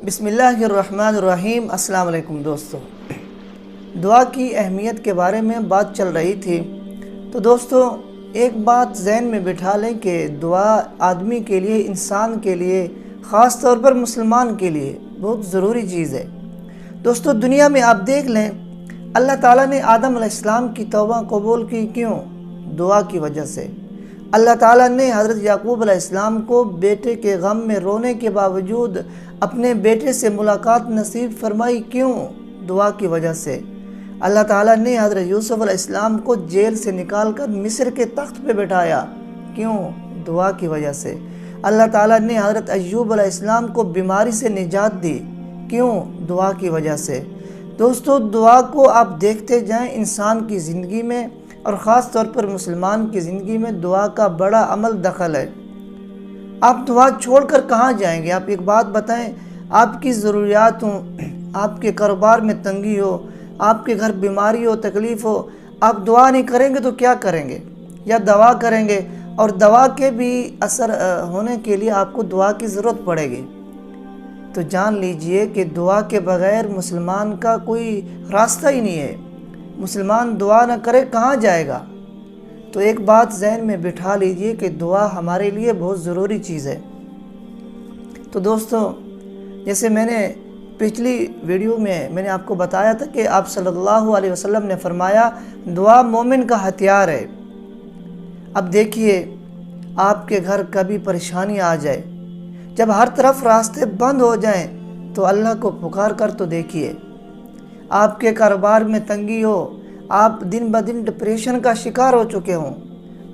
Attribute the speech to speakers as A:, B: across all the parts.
A: بسم اللہ الرحمن الرحیم۔ السلام علیکم دوستو، دعا کی اہمیت کے بارے میں بات چل رہی تھی تو دوستو ایک بات ذہن میں بٹھا لیں کہ دعا آدمی کے لیے، انسان کے لیے، خاص طور پر مسلمان کے لیے بہت ضروری چیز ہے۔ دوستو دنیا میں آپ دیکھ لیں، اللہ تعالیٰ نے آدم علیہ السلام کی توبہ قبول کی، کیوں؟ دعا کی وجہ سے۔ اللہ تعالیٰ نے حضرت یعقوب علیہ السلام کو بیٹے کے غم میں رونے کے باوجود اپنے بیٹے سے ملاقات نصیب فرمائی، کیوں؟ دعا کی وجہ سے۔ اللہ تعالیٰ نے حضرت یوسف علیہ السلام کو جیل سے نکال کر مصر کے تخت پہ بٹھایا، کیوں؟ دعا کی وجہ سے۔ اللہ تعالیٰ نے حضرت ایوب علیہ السلام کو بیماری سے نجات دی، کیوں؟ دعا کی وجہ سے۔ دوستو دعا کو آپ دیکھتے جائیں، انسان کی زندگی میں اور خاص طور پر مسلمان کی زندگی میں دعا کا بڑا عمل دخل ہے۔ آپ دعا چھوڑ کر کہاں جائیں گے؟ آپ ایک بات بتائیں، آپ کی ضروریات ہوں، آپ کے کاروبار میں تنگی ہو، آپ کے گھر بیماری ہو، تکلیف ہو، آپ دعا نہیں کریں گے تو کیا کریں گے؟ یا دوا کریں گے، اور دوا کے بھی اثر ہونے کے لیے آپ کو دعا کی ضرورت پڑے گی۔ تو جان لیجئے کہ دعا کے بغیر مسلمان کا کوئی راستہ ہی نہیں ہے۔ مسلمان دعا نہ کرے کہاں جائے گا؟ تو ایک بات ذہن میں بٹھا لیجئے کہ دعا ہمارے لیے بہت ضروری چیز ہے۔ تو دوستو جیسے میں نے پچھلی ویڈیو میں نے آپ کو بتایا تھا کہ آپ صلی اللہ علیہ وسلم نے فرمایا دعا مومن کا ہتھیار ہے۔ اب دیکھیے، آپ کے گھر کبھی پریشانی آ جائے، جب ہر طرف راستے بند ہو جائیں تو اللہ کو پکار کر تو دیکھیے۔ آپ کے کاروبار میں تنگی ہو، آپ دن بدن ڈپریشن کا شکار ہو چکے ہوں،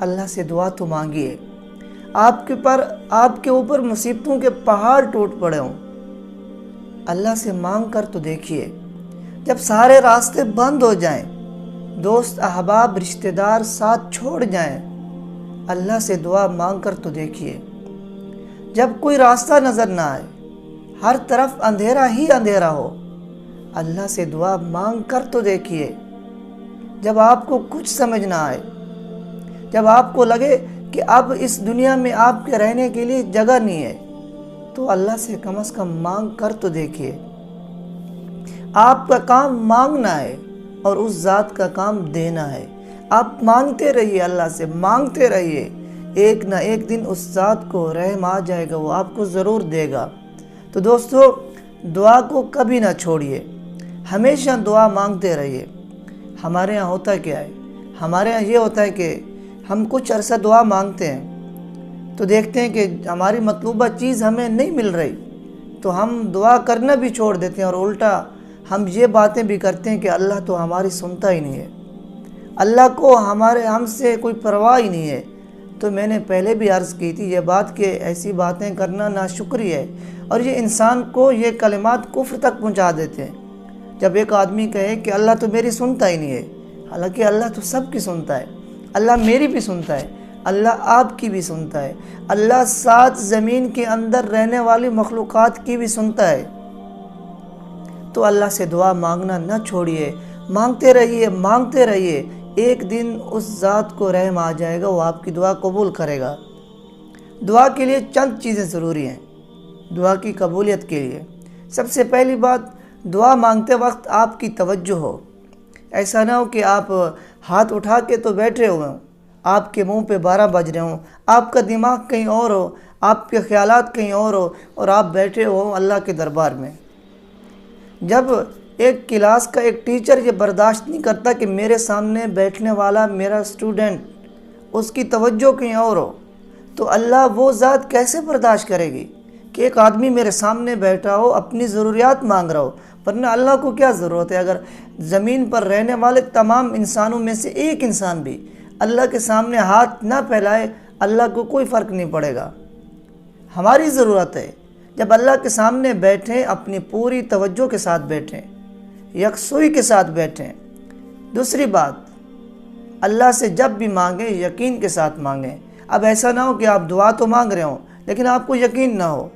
A: اللہ سے دعا تو مانگیے۔ آپ کے اوپر مصیبتوں کے پہاڑ ٹوٹ پڑے ہوں، اللہ سے مانگ کر تو دیکھیے۔ جب سارے راستے بند ہو جائیں، دوست احباب رشتہ دار ساتھ چھوڑ جائیں، اللہ سے دعا مانگ کر تو دیکھیے۔ جب کوئی راستہ نظر نہ آئے، ہر طرف اندھیرا ہی اندھیرا ہو، اللہ سے دعا مانگ کر تو دیکھیے۔ جب آپ کو کچھ سمجھ نہ آئے، جب آپ کو لگے کہ اب اس دنیا میں آپ کے رہنے کے لیے جگہ نہیں ہے، تو اللہ سے کم از کم مانگ کر تو دیکھیے۔ آپ کا کام مانگنا ہے اور اس ذات کا کام دینا ہے۔ آپ مانگتے رہیے، اللہ سے مانگتے رہیے، ایک نہ ایک دن اس ذات کو رحم آ جائے گا، وہ آپ کو ضرور دے گا۔ تو دوستو دعا کو کبھی نہ چھوڑیے، ہمیشہ دعا مانگتے رہیے۔ ہمارے ہاں ہوتا کیا ہے؟ ہمارے ہاں یہ ہوتا ہے کہ ہم کچھ عرصہ دعا مانگتے ہیں تو دیکھتے ہیں کہ ہماری مطلوبہ چیز ہمیں نہیں مل رہی، تو ہم دعا کرنا بھی چھوڑ دیتے ہیں، اور الٹا ہم یہ باتیں بھی کرتے ہیں کہ اللہ تو ہماری سنتا ہی نہیں ہے، اللہ کو ہم سے کوئی پرواہ ہی نہیں ہے۔ تو میں نے پہلے بھی عرض کی تھی یہ بات کہ ایسی باتیں کرنا ناشکری ہے، اور یہ انسان کو یہ کلمات کفر تک پہنچا دیتے ہیں۔ جب ایک آدمی کہے کہ اللہ تو میری سنتا ہی نہیں ہے، حالانکہ اللہ تو سب کی سنتا ہے، اللہ میری بھی سنتا ہے، اللہ آپ کی بھی سنتا ہے، اللہ 7 زمین کے اندر رہنے والی مخلوقات کی بھی سنتا ہے۔ تو اللہ سے دعا مانگنا نہ چھوڑیے، مانگتے رہیے، مانگتے رہیے، ایک دن اس ذات کو رحم آ جائے گا، وہ آپ کی دعا قبول کرے گا۔ دعا کے لیے چند چیزیں ضروری ہیں دعا کی قبولیت کے لیے۔ سب سے پہلی بات، دعا مانگتے وقت آپ کی توجہ ہو۔ ایسا نہ ہو کہ آپ ہاتھ اٹھا کے تو بیٹھے ہوئے ہوں، آپ کے منہ پہ 12 بج رہے ہوں، آپ کا دماغ کہیں اور ہو، آپ کے خیالات کہیں اور ہو، اور آپ بیٹھے ہو اللہ کے دربار میں۔ جب ایک کلاس کا ایک ٹیچر یہ برداشت نہیں کرتا کہ میرے سامنے بیٹھنے والا میرا اسٹوڈنٹ، اس کی توجہ کہیں اور ہو، تو اللہ وہ ذات کیسے برداشت کرے گی کہ ایک آدمی میرے سامنے بیٹھا ہو، اپنی ضروریات مانگ رہا ہو؟ ورنہ اللہ کو کیا ضرورت ہے؟ اگر زمین پر رہنے والے تمام انسانوں میں سے ایک انسان بھی اللہ کے سامنے ہاتھ نہ پھیلائے، اللہ کو کوئی فرق نہیں پڑے گا۔ ہماری ضرورت ہے جب اللہ کے سامنے بیٹھیں، اپنی پوری توجہ کے ساتھ بیٹھیں، یکسوئی کے ساتھ بیٹھیں۔ دوسری بات، اللہ سے جب بھی مانگیں یقین کے ساتھ مانگیں۔ اب ایسا نہ ہو کہ آپ دعا تو مانگ رہے ہوں لیکن آپ کو یقین نہ ہو،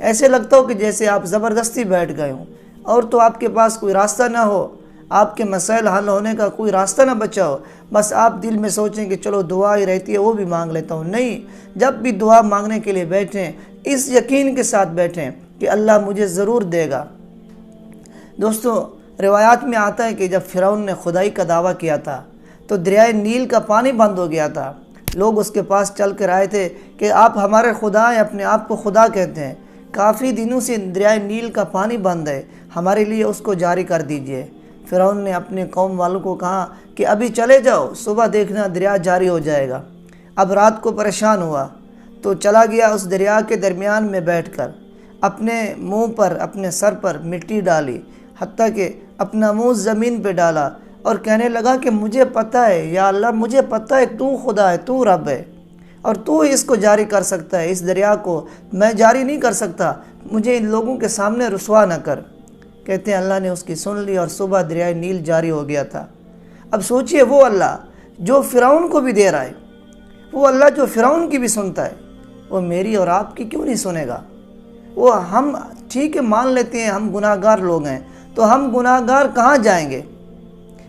A: ایسے لگتا ہو کہ جیسے آپ زبردستی بیٹھ گئے ہوں، اور تو آپ کے پاس کوئی راستہ نہ ہو، آپ کے مسائل حل ہونے کا کوئی راستہ نہ بچا ہو، بس آپ دل میں سوچیں کہ چلو دعا ہی رہتی ہے وہ بھی مانگ لیتا ہوں۔ نہیں، جب بھی دعا مانگنے کے لیے بیٹھیں اس یقین کے ساتھ بیٹھیں کہ اللہ مجھے ضرور دے گا۔ دوستو، روایات میں آتا ہے کہ جب فرعون نے خدائی کا دعویٰ کیا تھا تو دریائے نیل کا پانی بند ہو گیا تھا۔ لوگ اس کے پاس چل کر آئے تھے کہ آپ ہمارے خدا ہیں، اپنے آپ کو خدا کہتے ہیں، کافی دنوں سے دریائے نیل کا پانی بند ہے، ہمارے لیے اس کو جاری کر دیجئے۔ فرعون نے اپنے قوم والوں کو کہا کہ ابھی چلے جاؤ، صبح دیکھنا دریا جاری ہو جائے گا۔ اب رات کو پریشان ہوا تو چلا گیا اس دریا کے درمیان میں بیٹھ کر، اپنے منہ پر، اپنے سر پر مٹی ڈالی، حتیٰ کہ اپنا منہ زمین پہ ڈالا اور کہنے لگا کہ مجھے پتہ ہے یا اللہ، مجھے پتہ ہے تو خدا ہے، تو رب ہے، اور تو اس کو جاری کر سکتا ہے، اس دریا کو میں جاری نہیں کر سکتا، مجھے ان لوگوں کے سامنے رسوا نہ کر۔ کہتے ہیں اللہ نے اس کی سن لی اور صبح دریائے نیل جاری ہو گیا تھا۔ اب سوچئے، وہ اللہ جو فرعون کو بھی دے رہا ہے، وہ اللہ جو فرعون کی بھی سنتا ہے، وہ میری اور آپ کی کیوں نہیں سنے گا؟ وہ ہم ٹھیک ہے مان لیتے ہیں ہم گناہ گار لوگ ہیں، تو ہم گناہ گار کہاں جائیں گے؟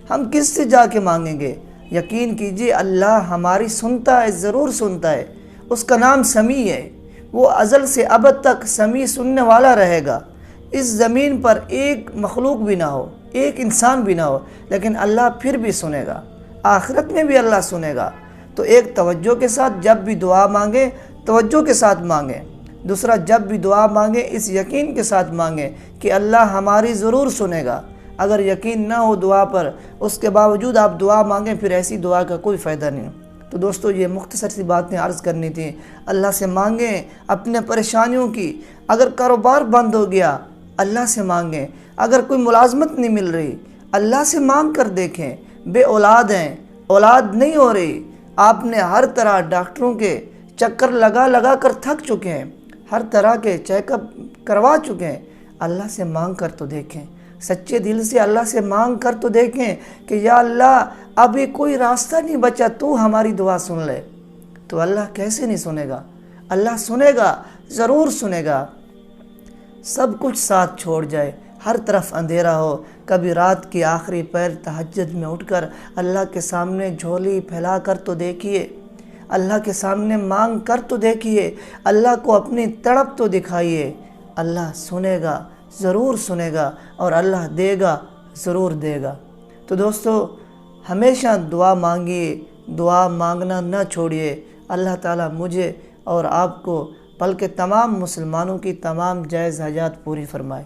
A: ہم کس سے جا کے مانگیں گے؟ یقین کیجئے اللہ ہماری سنتا ہے، ضرور سنتا ہے۔ اس کا نام سمیع ہے، وہ ازل سے ابد تک سمیع سننے والا رہے گا۔ اس زمین پر ایک مخلوق بھی نہ ہو، ایک انسان بھی نہ ہو، لیکن اللہ پھر بھی سنے گا، آخرت میں بھی اللہ سنے گا۔ تو ایک توجہ کے ساتھ جب بھی دعا مانگیں، توجہ کے ساتھ مانگیں۔ دوسرا، جب بھی دعا مانگیں اس یقین کے ساتھ مانگیں کہ اللہ ہماری ضرور سنے گا۔ اگر یقین نہ ہو دعا پر، اس کے باوجود آپ دعا مانگیں، پھر ایسی دعا کا کوئی فائدہ نہیں۔ تو دوستو، یہ مختصر سی باتیں عرض کرنی تھیں۔ اللہ سے مانگیں اپنے پریشانیوں کی۔ اگر کاروبار بند ہو گیا، اللہ سے مانگیں۔ اگر کوئی ملازمت نہیں مل رہی، اللہ سے مانگ کر دیکھیں۔ بے اولاد ہیں، اولاد نہیں ہو رہی، آپ نے ہر طرح ڈاکٹروں کے چکر لگا کر تھک چکے ہیں، ہر طرح کے چیک اپ کروا چکے ہیں، اللہ سے مانگ کر تو دیکھیں، سچے دل سے اللہ سے مانگ کر تو دیکھیں کہ یا اللہ ابھی کوئی راستہ نہیں بچا، تو ہماری دعا سن لے۔ تو اللہ کیسے نہیں سنے گا؟ اللہ سنے گا، ضرور سنے گا۔ سب کچھ ساتھ چھوڑ جائے، ہر طرف اندھیرا ہو، کبھی رات کی آخری پہر تہجد میں اٹھ کر اللہ کے سامنے جھولی پھیلا کر تو دیکھیے، اللہ کے سامنے مانگ کر تو دیکھیے، اللہ کو اپنی تڑپ تو دکھائیے۔ اللہ سنے گا، ضرور سنے گا، اور اللہ دے گا، ضرور دے گا۔ تو دوستو، ہمیشہ دعا مانگیے، دعا مانگنا نہ چھوڑیے۔ اللہ تعالیٰ مجھے اور آپ کو بلکہ تمام مسلمانوں کی تمام جائز حاجات پوری فرمائے۔